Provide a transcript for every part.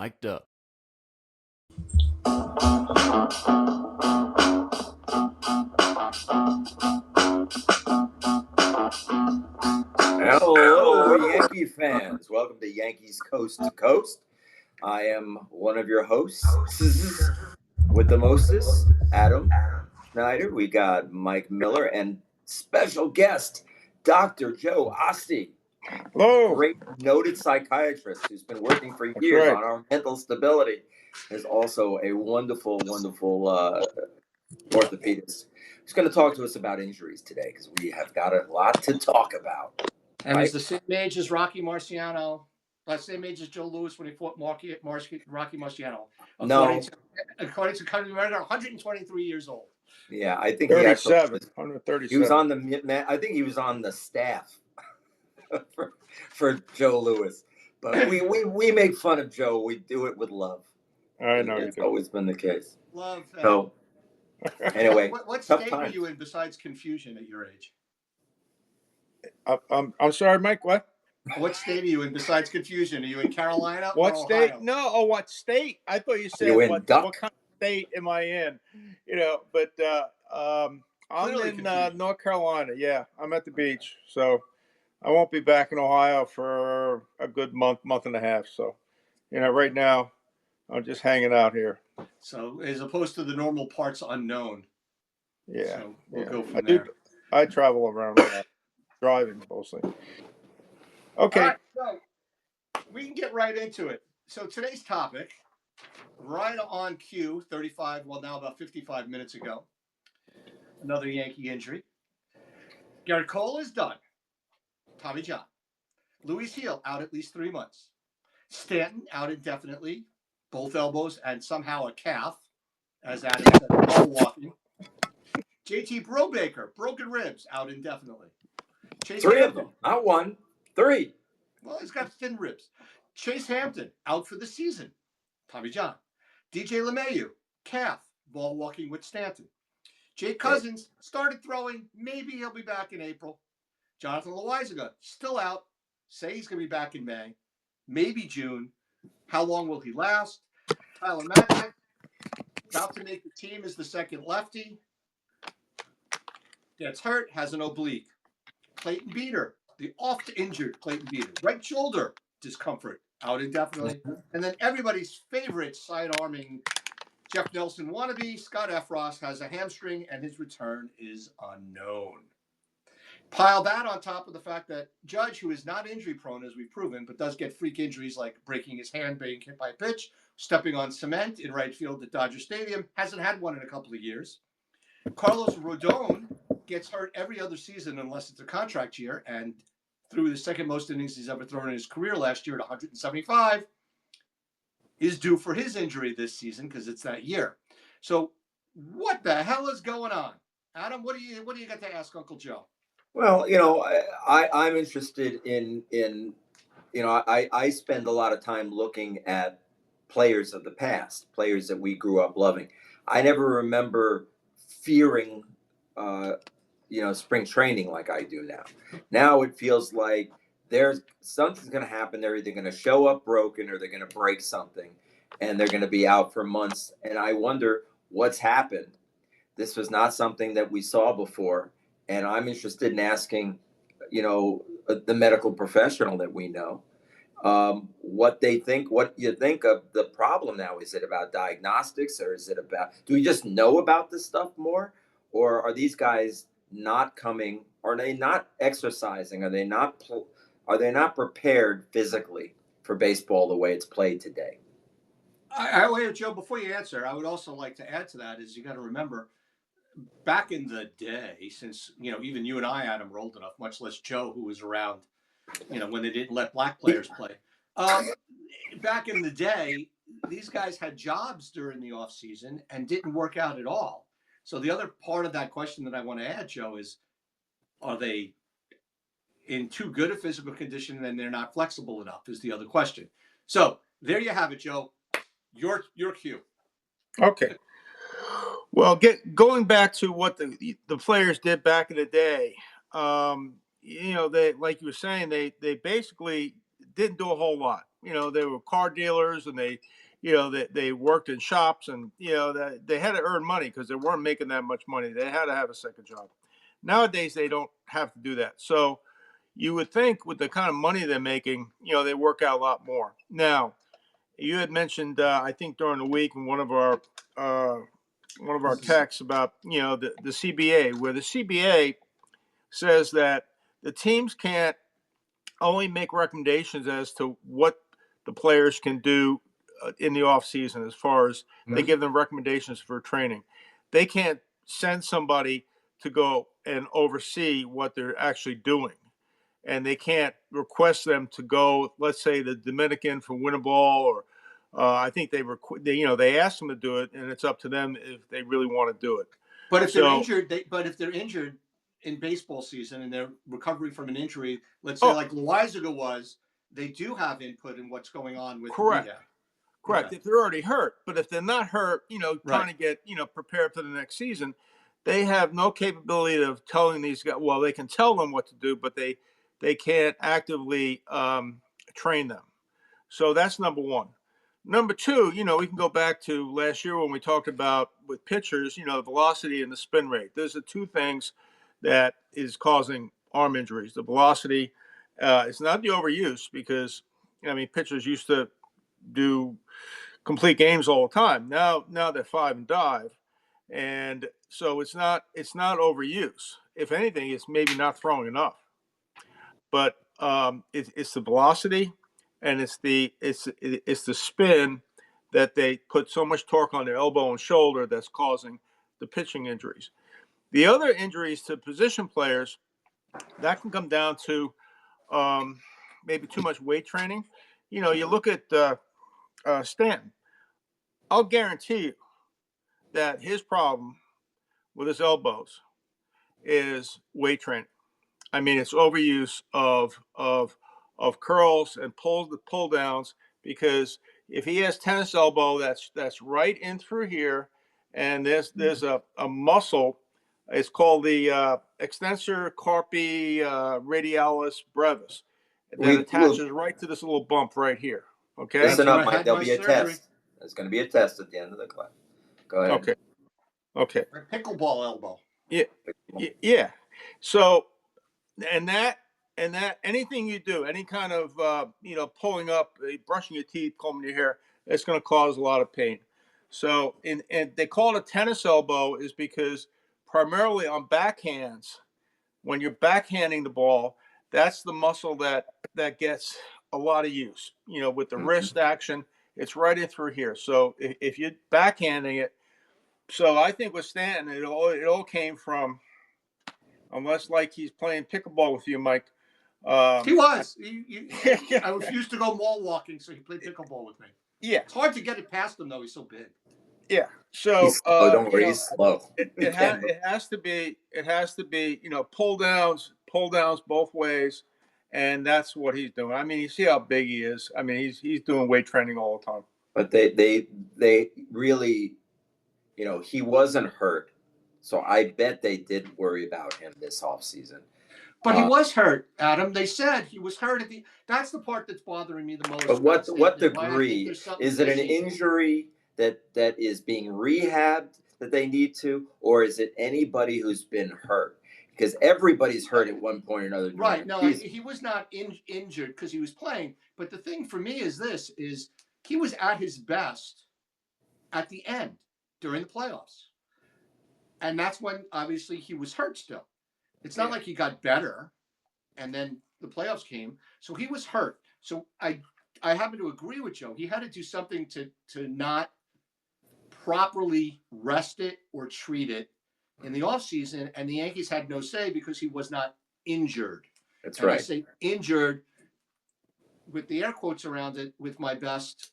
Mic'd up. Hello, Yankee fans. Welcome to Yankees Coast to Coast. I am one of your hosts with the mostest, Adam Schneider. We got Mike Miller and special guest, Dr. Joe Osti. Hello. Great noted psychiatrist who's been working for That's years right. on our mental stability. Is also a wonderful orthopedist. Who's going to talk to us about injuries today because we have got a lot to talk about. And he's the same age as Rocky Marciano. Same age as Joe Louis when he fought Rocky Marciano. According to Country America, 123 years old. Yeah, I think 37, he 137. He was on the. I think he was on the staff for Joe Louis. But we make fun of Joe. We do it with love. I know it's you do. always been the case. Love. So anyway, what state are you in besides confusion at your age? I'm sorry, Mike. What? What state are you in besides confusion? Are you in Carolina What or state? Ohio? No. Oh, what state? I thought you said what kind of state am I in? But I'm in North Carolina. Yeah, I'm at the beach, so I won't be back in Ohio for a good month and a half. So, right now I'm just hanging out here. So, as opposed to the normal parts unknown. Yeah, so we'll go from I there. I travel around a lot, driving mostly. Okay. All right, so we can get right into it. So today's topic, right on cue, about 55 minutes ago, another Yankee injury. Garrett Cole is done. Tommy John. Luis Gil out at least 3 months. Stanton out indefinitely, both elbows and somehow a calf, as Adam said, ball walking. JT Brubaker, broken ribs, out indefinitely. Chase Three Hampton, of them, not one, three. Well, he's got thin ribs. Chase Hampton, out for the season. Tommy John. DJ LeMahieu, calf, ball walking with Stanton. Jake Cousins started throwing. Maybe he'll be back in April. Jonathan Loaizaga, still out. Say he's going to be back in May. Maybe June. How long will he last? Tyler Mattek, about to make the team as the second lefty. Gets hurt, has an oblique. Clayton Beeter, the oft-injured Clayton Beeter. Right shoulder discomfort, out indefinitely. And then everybody's favorite side-arming Jeff Nelson wannabe, Scott Effross, has a hamstring, and his return is unknown. Pile that on top of the fact that Judge, who is not injury-prone, as we've proven, but does get freak injuries like breaking his hand, being hit by a pitch, stepping on cement in right field at Dodger Stadium, hasn't had one in a couple of years. Carlos Rodon gets hurt every other season unless it's a contract year, and threw the second most innings he's ever thrown in his career last year at 175, is due for his injury this season because it's that year. So what the hell is going on? Adam, what do you got to ask Uncle Joe? Well, I'm interested in I spend a lot of time looking at players of the past, players that we grew up loving. I never remember fearing spring training like I do now. Now it feels like there's something's going to happen. They're either going to show up broken or they're going to break something, and they're going to be out for months. And I wonder what's happened. This was not something that we saw before, and I'm interested in asking, the medical professional that we know, what they think, what you think of the problem now. Is it about diagnostics, or is it about, do we just know about this stuff more, or are these guys not coming? Are they not exercising? Are they not prepared physically for baseball the way it's played today? Wait, Joe, before you answer, I would also like to add to that is you got to remember, back in the day, since, even you and I, Adam, were old enough, much less Joe, who was around, when they didn't let black players play. Back in the day, these guys had jobs during the off season and didn't work out at all. So the other part of that question that I want to add, Joe, is, are they in too good a physical condition and they're not flexible enough is the other question. So there you have it, Joe. Your cue. Okay. Well, going back to what the players did back in the day, they, like you were saying, they basically didn't do a whole lot. They were car dealers, and they worked in shops, and they had to earn money because they weren't making that much money. They had to have a second job. Nowadays, they don't have to do that. So you would think with the kind of money they're making, they work out a lot more. Now, you had mentioned, I think during the week in one of our texts about the CBA, where the CBA says that the teams can't only make recommendations as to what the players can do in the off season, as far as they give them recommendations for training. They can't send somebody to go and oversee what they're actually doing, and they can't request them to go, let's say, the Dominican for win a ball, or I think they ask them to do it, and it's up to them if they really want to do it. But if they're injured, in baseball season and they're recovering from an injury, let's say like Loizaga was, they do have input in what's going on with correct. rehab. Correct. Okay. If they're already hurt, but if they're not hurt, trying to get prepared for the next season, they have no capability of telling these guys. Well, they can tell them what to do, but they can't actively train them. So that's number one. Number two, we can go back to last year when we talked about with pitchers, the velocity and the spin rate. Those are two things that is causing arm injuries. The velocity, it's not the overuse, because pitchers used to do complete games all the time. Now they're 5 and dive, and so it's not overuse. If anything, it's maybe not throwing enough. But it's the velocity, and it's the spin that they put so much torque on their elbow and shoulder that's causing the pitching injuries. The other injuries to position players, that can come down to maybe too much weight training. You look at Stanton. I'll guarantee you that his problem with his elbows is weight training. It's overuse of curls and pull downs, because if he has tennis elbow, that's right in through here, and there's a muscle. It's called the extensor carpi radialis brevis that attaches right to this little bump right here. Okay. Listen up, Mike. There'll be a test. There's going to be a test at the end of the class. Go ahead. Okay. Pickleball elbow. Yeah. So, and that anything you do, any kind of pulling up, brushing your teeth, combing your hair, it's going to cause a lot of pain. So, and they call it a tennis elbow is because primarily on backhands, when you're backhanding the ball, that's the muscle that gets a lot of use. With the wrist action, it's right in through here. So if you're backhanding it, so I think with Stanton, it all came from, unless like he's playing pickleball with you, Mike. He was. I refused to go mall walking, so he played pickleball with me. Yeah. It's hard to get it past him, though. He's so big. Yeah. So he's slow. Don't worry, he's slow. It has to be pull downs both ways, and that's what he's doing. You see how big he is. He's doing weight training all the time. But they really, he wasn't hurt, so I bet they did worry about him this offseason. But he was hurt, Adam. They said he was hurt that's the part that's bothering me the most. But what degree? Is it an injury that is being rehabbed that they need to, or is it anybody who's been hurt? Because everybody's hurt at one point or another. Right. No, he was not injured because he was playing. But the thing for me is he was at his best at the end during the playoffs. And that's when, obviously, he was hurt still. It's not like he got better and then the playoffs came. So he was hurt. So I happen to agree with Joe. He had to do something to not properly rest it or treat it in the offseason. And the Yankees had no say because he was not injured. That's right. I say injured with the air quotes around it, with my best,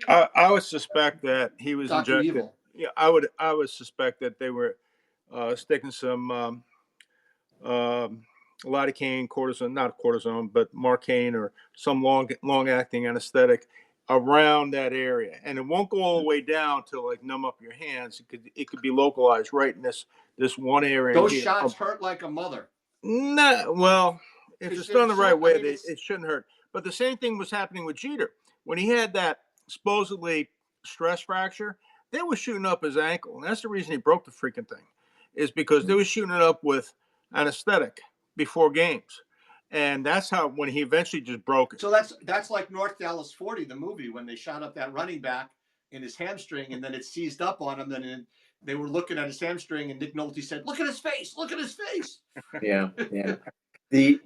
I would suspect that he was Dr. injected. Evil. Yeah, I would suspect that they were sticking some lidocaine, not cortisone, but Marcaine or some long acting anesthetic around that area, and it won't go all the way down to like numb up your hands. It could be localized right in this one area. Those shots hurt like a mother. Nah, well, If it's done the right way, it shouldn't hurt. But the same thing was happening with Jeter. When he had that supposedly stress fracture, they were shooting up his ankle. And that's the reason he broke the freaking thing, is because they were shooting it up with anesthetic before games. And that's how, when he eventually just broke it. So that's like North Dallas 40, the movie, when they shot up that running back in his hamstring and then it seized up on him. Then they were looking at his hamstring and Nick Nolte said, "Look at his face. Look at his face." Yeah. Yeah. The